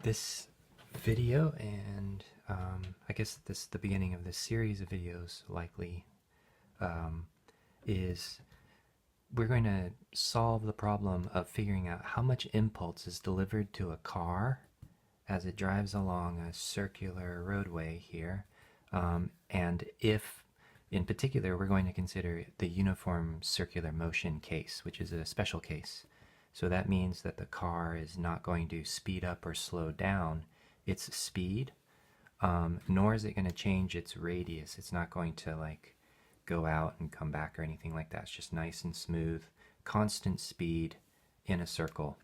This video and I guess this the beginning of this series of videos likely um, is we're going to solve the problem of figuring out how much impulse is delivered to a car as it drives along a circular roadway here, and if in particular we're going to consider the uniform circular motion case, which is a special case. So that means that the car is not going to speed up or slow down its speed, nor is it going to change its radius. It's not going to like go out and come back or anything like that. It's just nice and smooth, constant speed in a circle.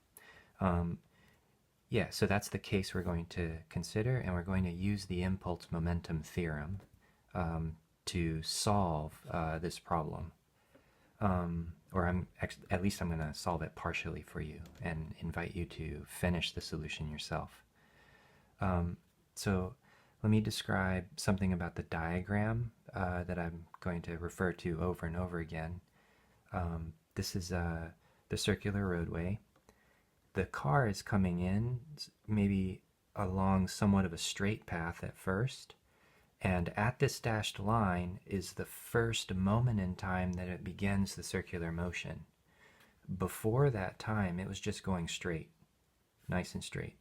Yeah, so that's the case we're going to consider, and we're going to use the impulse momentum theorem to solve this problem. Or at least I'm going to solve it partially for you and invite you to finish the solution yourself. So let me describe something about the diagram that I'm going to refer to over and over again. This is the circular roadway. The car is coming in maybe along somewhat of a straight path at first, and at this dashed line is the first moment in time that it begins the circular motion. Before that time, it was just going straight, nice and straight.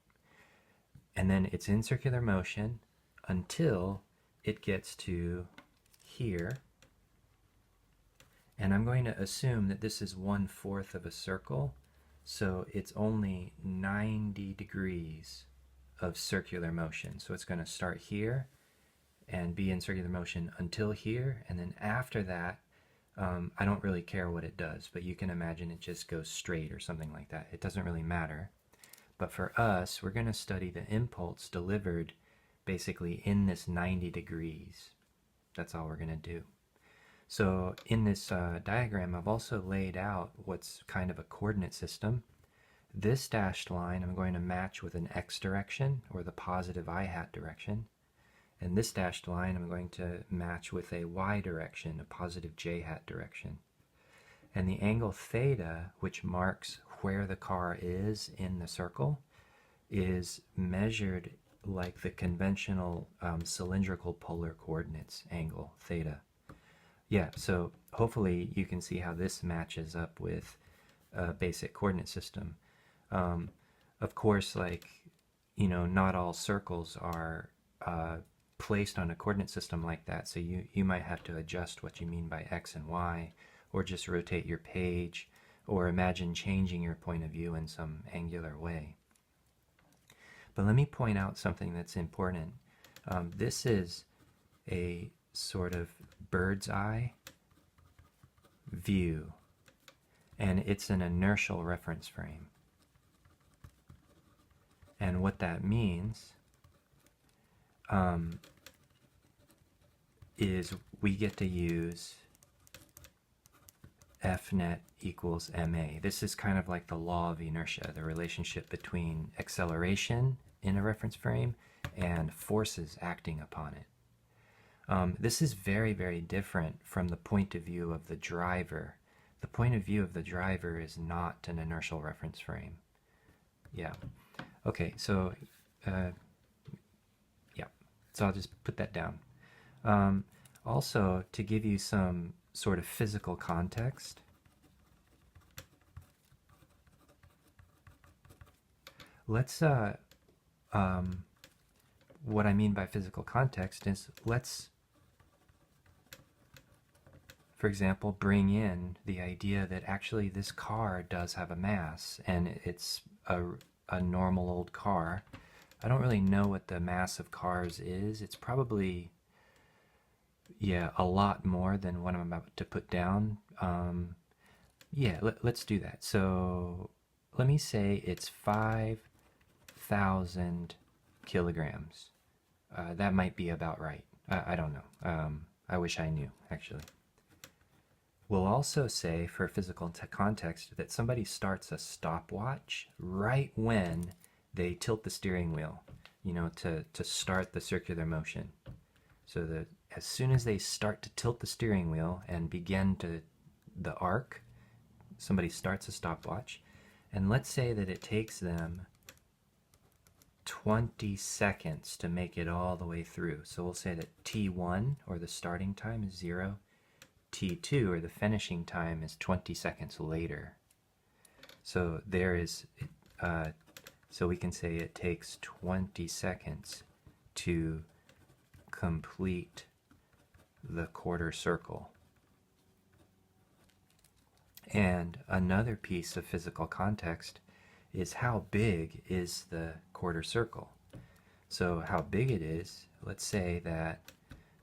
And then it's in circular motion until it gets to here. And I'm going to assume that this is 1/4 of a circle, so it's only 90 degrees of circular motion. So it's going to start here and be in circular motion until here, and then after that, I don't really care what it does, but you can imagine it just goes straight or something like that. It doesn't really matter. But for us, we're going to study the impulse delivered basically in this 90 degrees. That's all we're going to do. So in this diagram, I've also laid out what's kind of a coordinate system. This dashed line I'm going to match with an x direction, or the positive I hat direction. And this dashed line I'm going to match with a y direction, a positive j hat direction. And the angle theta, which marks where the car is in the circle, is measured like the conventional cylindrical polar coordinates angle theta. Yeah, so hopefully you can see how this matches up with a basic coordinate system. Of course, like, not all circles are placed on a coordinate system like that, so you might have to adjust what you mean by x and y, or just rotate your page, or imagine changing your point of view in some angular way. But let me point out something that's important. This is a sort of bird's eye view, and it's an inertial reference frame. And what that means is we get to use F net equals ma. This is kind of like the law of inertia, the relationship between acceleration in a reference frame and forces acting upon it. This is very, very different from the point of view of the driver. The point of view of the driver is not an inertial reference frame. Yeah. Okay, so yeah, so I'll just put that down. Also, to give you some sort of physical context, let's what I mean by physical context is, let's, for example, bring in the idea that actually this car does have a mass, and it's a normal old car. I don't really know what the mass of cars is. It's probably, yeah, a lot more than what I'm about to put down. Yeah, let's do that. So let me say it's 5,000 kilograms. That might be about right. I don't know. I wish I knew, actually. We'll also say, for physical context, that somebody starts a stopwatch right when they tilt the steering wheel, to start the circular motion. So that as soon as they start to tilt the steering wheel and begin the arc, somebody starts a stopwatch. And let's say that it takes them 20 seconds to make it all the way through. So we'll say that T1, or the starting time, is 0. T2, or the finishing time, is 20 seconds later. So there is, so we can say it takes 20 seconds to complete the quarter circle. And another piece of physical context is how big is the quarter circle. So how big it is, let's say that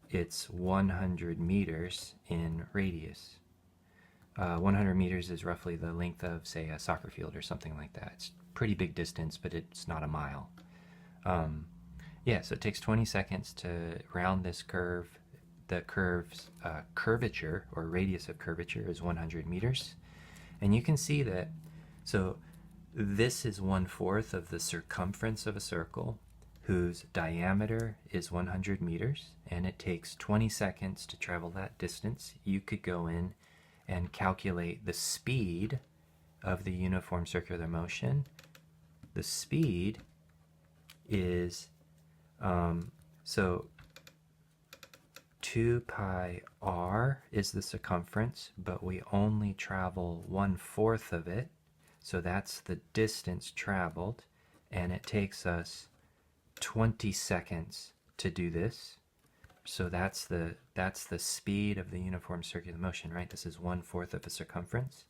it's 100 meters in radius. 100 meters is roughly the length of, say, a soccer field or something like that. It's a pretty big distance, but it's not a mile. Yeah, so it takes 20 seconds to round this curve. The curve's curvature, or radius of curvature, is 100 meters. And you can see that, so this is 1/4 of the circumference of a circle, whose diameter is 100 meters, and it takes 20 seconds to travel that distance. You could go in and calculate the speed of the uniform circular motion. The speed is, so 2 pi r is the circumference, but we only travel 1/4 of it, so that's the distance traveled, and it takes us 20 seconds to do this. So that's the speed of the uniform circular motion, right? This is 1/4 of the circumference,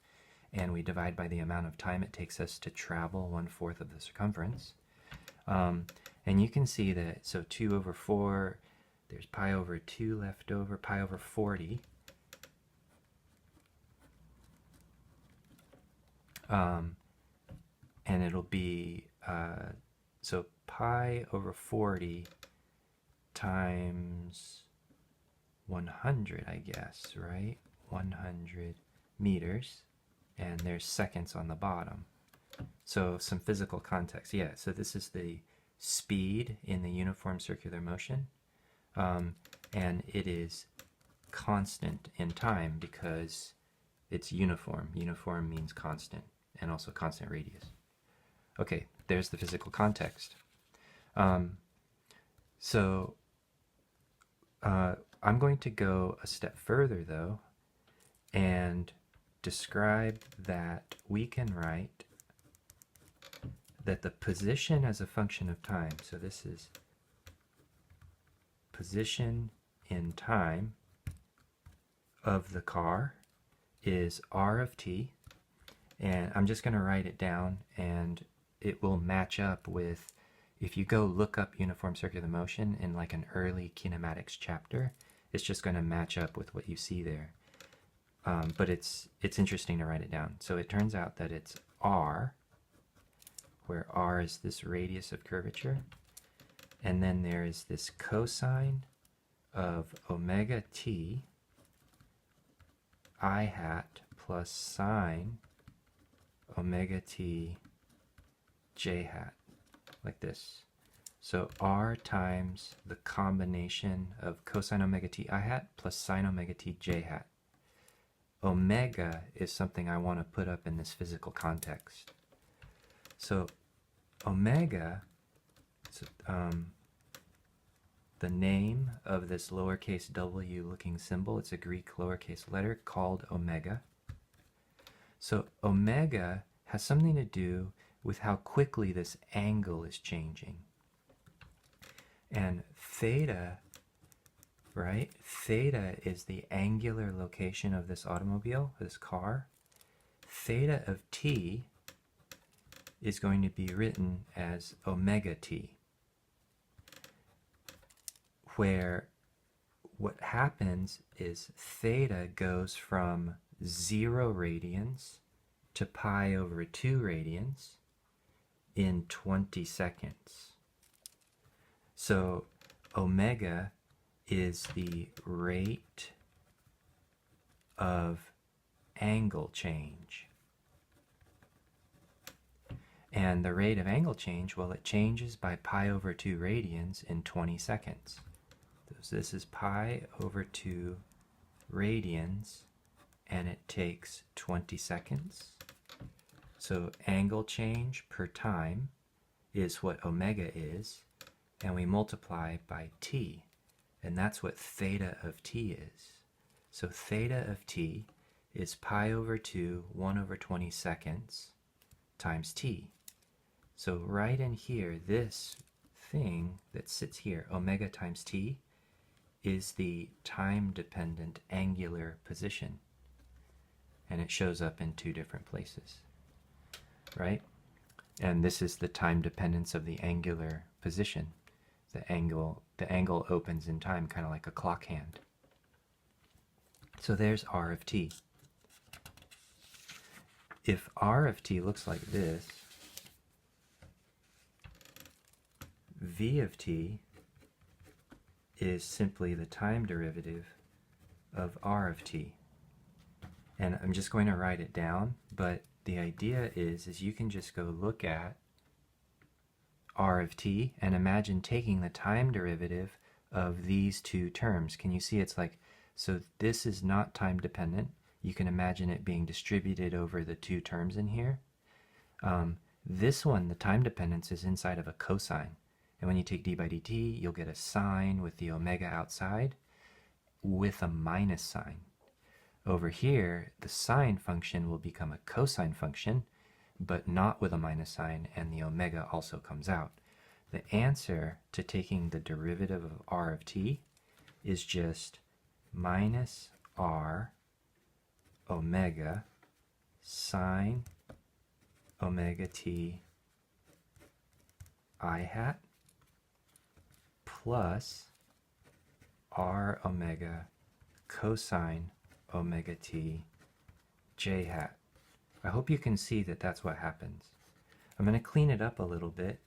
and we divide by the amount of time it takes us to travel 1/4 of the circumference. And you can see that, so 2 over 4, there's pi over 2 left over, pi over 40. And it'll be, so pi over 40 times 100, I guess, right? 100 meters, and there's seconds on the bottom. So some physical context. Yeah, so this is the speed in the uniform circular motion, and it is constant in time because it's uniform. Uniform means constant, and also constant radius. Okay, there's the physical context. So I'm going to go a step further, though, and describe that we can write that the position as a function of time, so this is position in time of the car, is r of t, and I'm just going to write it down, and it will match up with, if you go look up uniform circular motion in like an early kinematics chapter, it's just going to match up with what you see there. But it's interesting to write it down. So it turns out that it's r, where r is this radius of curvature, and then there is this cosine of omega t I hat plus sine omega t j hat, like this. So r times the combination of cosine omega t I hat plus sine omega t j hat. Omega is something I want to put up in this physical context. So omega, the name of this lowercase w looking symbol, it's a Greek lowercase letter called omega. So omega has something to do with how quickly this angle is changing. And theta, right? Theta is the angular location of this automobile, this car. Theta of t is going to be written as omega t, where what happens is theta goes from 0 radians to pi over 2 radians in 20 seconds. So omega is the rate of angle change. And the rate of angle change, well, it changes by pi over 2 radians in 20 seconds. So this is pi over 2 radians, and it takes 20 seconds. So angle change per time is what omega is, and we multiply by t, and that's what theta of t is. So theta of t is pi over 2, 1 over 20 seconds times t. So right in here, this thing that sits here, omega times t, is the time-dependent angular position. And it shows up in two different places, right? And this is the time dependence of the angular position. The angle opens in time, kind of like a clock hand. So there's r of t. If r of t looks like this, v of t is simply the time derivative of r of t. And I'm just going to write it down, but the idea is you can just go look at r of t and imagine taking the time derivative of these two terms. Can you see it's like, so this is not time dependent. You can imagine it being distributed over the two terms in here. This one, the time dependence, is inside of a cosine. And when you take d by dt, you'll get a sine with the omega outside with a minus sign. Over here, the sine function will become a cosine function, but not with a minus sign, and the omega also comes out. The answer to taking the derivative of r of t is just minus r omega sine omega t I hat plus r omega cosine omega t j hat. I hope you can see that that's what happens. I'm going to clean it up a little bit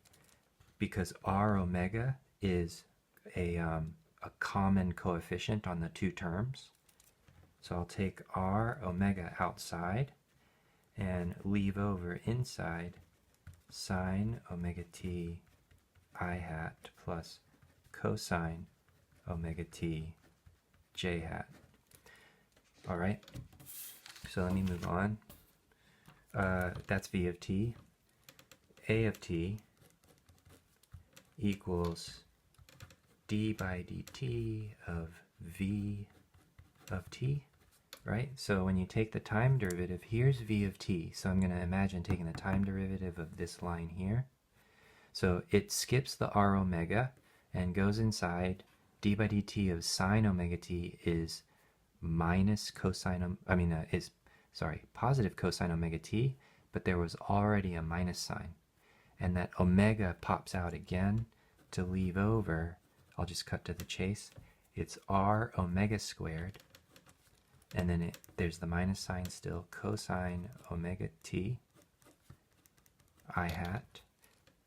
because r omega is a common coefficient on the two terms. So I'll take r omega outside and leave over inside sine omega t I hat plus cosine omega t j hat. All right, so let me move on. That's v of t. A of t equals d by dt of v of t, right? So when you take the time derivative, here's v of t. So I'm going to imagine taking the time derivative of this line here. So it skips the r omega and goes inside. D by dt of sine omega t is minus cosine, positive cosine omega t, but there was already a minus sign. And that omega pops out again to leave over, I'll just cut to the chase, it's r omega squared, and then there's the minus sign still, cosine omega t I hat.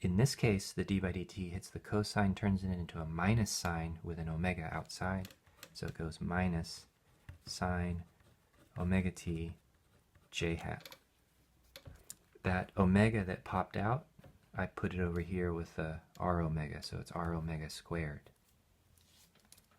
In this case, the d by dt hits the cosine, turns it into a minus sign with an omega outside, so it goes minus sine omega t j hat. That omega that popped out, I put it over here with the r omega, so it's r omega squared.